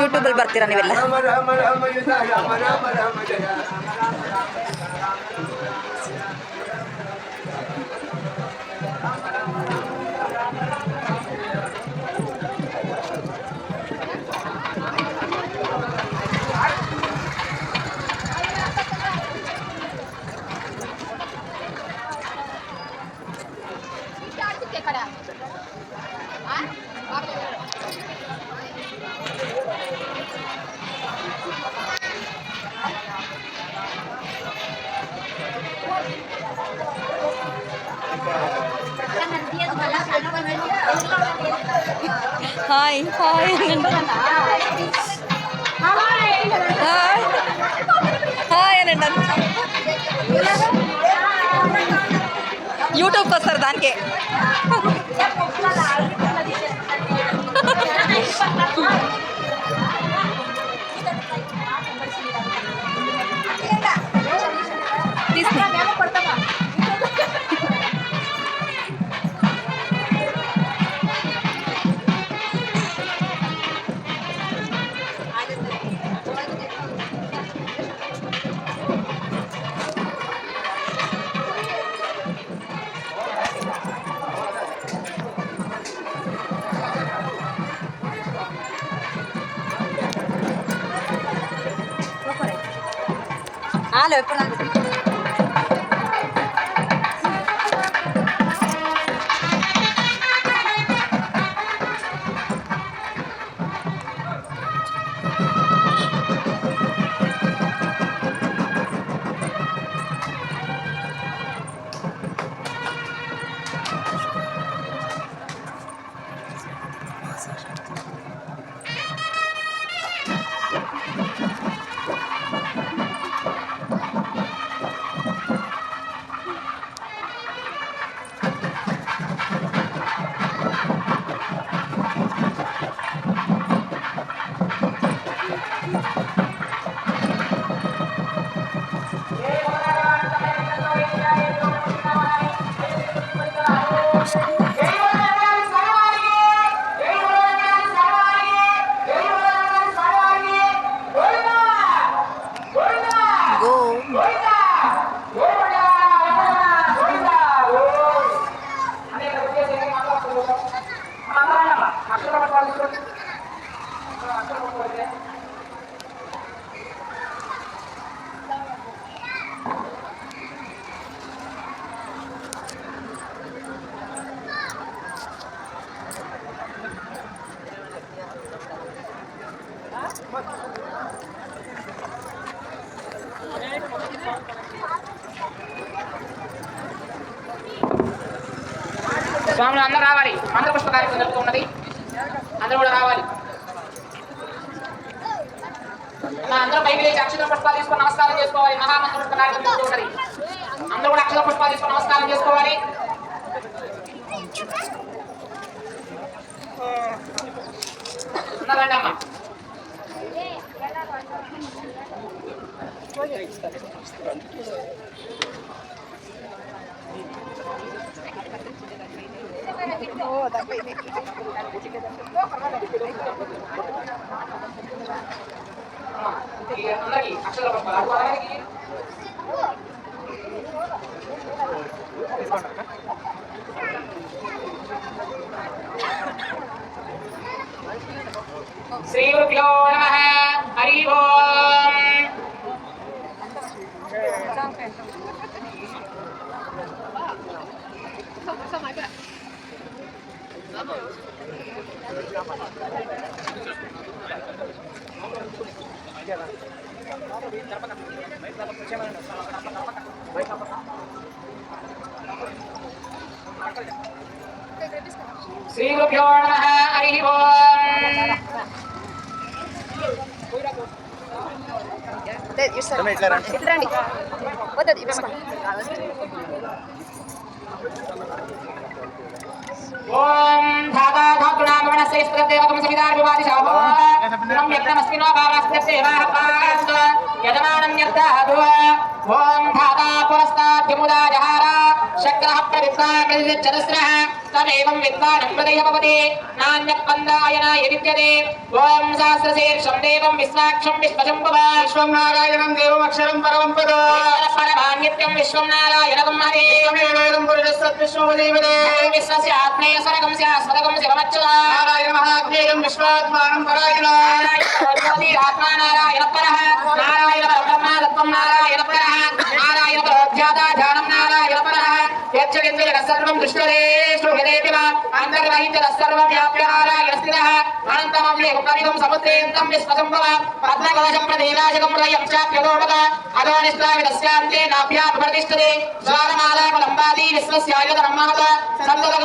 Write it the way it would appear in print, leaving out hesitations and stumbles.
ಯೂಟ್ಯೂಬಲ್ಲಿ ಬರ್ತೀರಾ ನೀವೆಲ್ಲ? హాయ్ హాయ్ హాయ్ హాయ్ అని యూట్యూబ్కి వస్తారు దానికే. ఎప్పుడు స్వాములు అందరూ రావాలి. మంత్ర పుష్ప కార్యక్రమం జరుగుతున్నది, అందరూ కూడా రావాలి. అందరూ పైకి లేచి అక్షర పుష్పాలు తీసుకొని నమస్కారం చేసుకోవాలి. మహామంత్ర పుష్ప కార్యక్రమం జరుగుతున్నది, అందరూ కూడా అక్షర పుష్పాలు తీసుకొని నమస్కారం చేసుకోవాలి. రండి అమ్మ. శ్రీ గురుభ్యో నమః. హరి ఓం. శ్రీ గురుభ్యో నమః. హరి ఓం. ఇట్లా రండి వద్దు ఓం ధాతా ధాతునామనస్య స్త్రదేవకం సమిదార్వివాదిశాభో నం యజ్ఞమస్మినో భావస్తేవాః పాస్త యజమానం యద్ధాతు. ఓం ధాతా పురస్తాద్యముదా జహార శక్రః ప్రవిద్వామిల్యచ్చదస్రః తమేవం విద్వానం హృదయభవతి నాన్యత్పందాయనాయ విద్యతే. ఓం సహస్రశీర్షం దేవం విశ్వాక్షం విశ్వశంభవ విశ్వం నారాయణం దేవం అక్షరం పరమం పద పరమాన్నిత్యం విశ్వం నారాయణకం హరే వేదం పురుషస్తద్విశ్వమదీవదే విశ్వస్య ఆత్మేయస్వరకం శాశ్వతకం శివమచ్యుతా నారాయణ మహాజ్ఞేయం విశ్వాత్మానం పరాయణ ఆత్మా నారాయణ పరః నారాయణ పరబ్రహ్మ తత్వం నారాయణ పరః నారాయణ పరోధ్యాత ధ్యానం నారాయణ పరః యచ్చగింద్రియ సర్వం దృష్ట్యతే శ్రూయతేతి వా అంతర్వహించ సర్వం వ్యాప్య నారాయణ స్థితః అనంతమవ్యేకం కవిగం సముద్రేంతం విశ్వసంభవ పద్మకవచం ప్రదేనాశకం హృదయం చాప్యతోమత అదో నిష్ఠావిదస్యాంతే నాభ్యాం ప్రతిష్ఠతే జ్వాలమాలాపలంబాది విశ్వస్యాయుధనం మహత సంతతం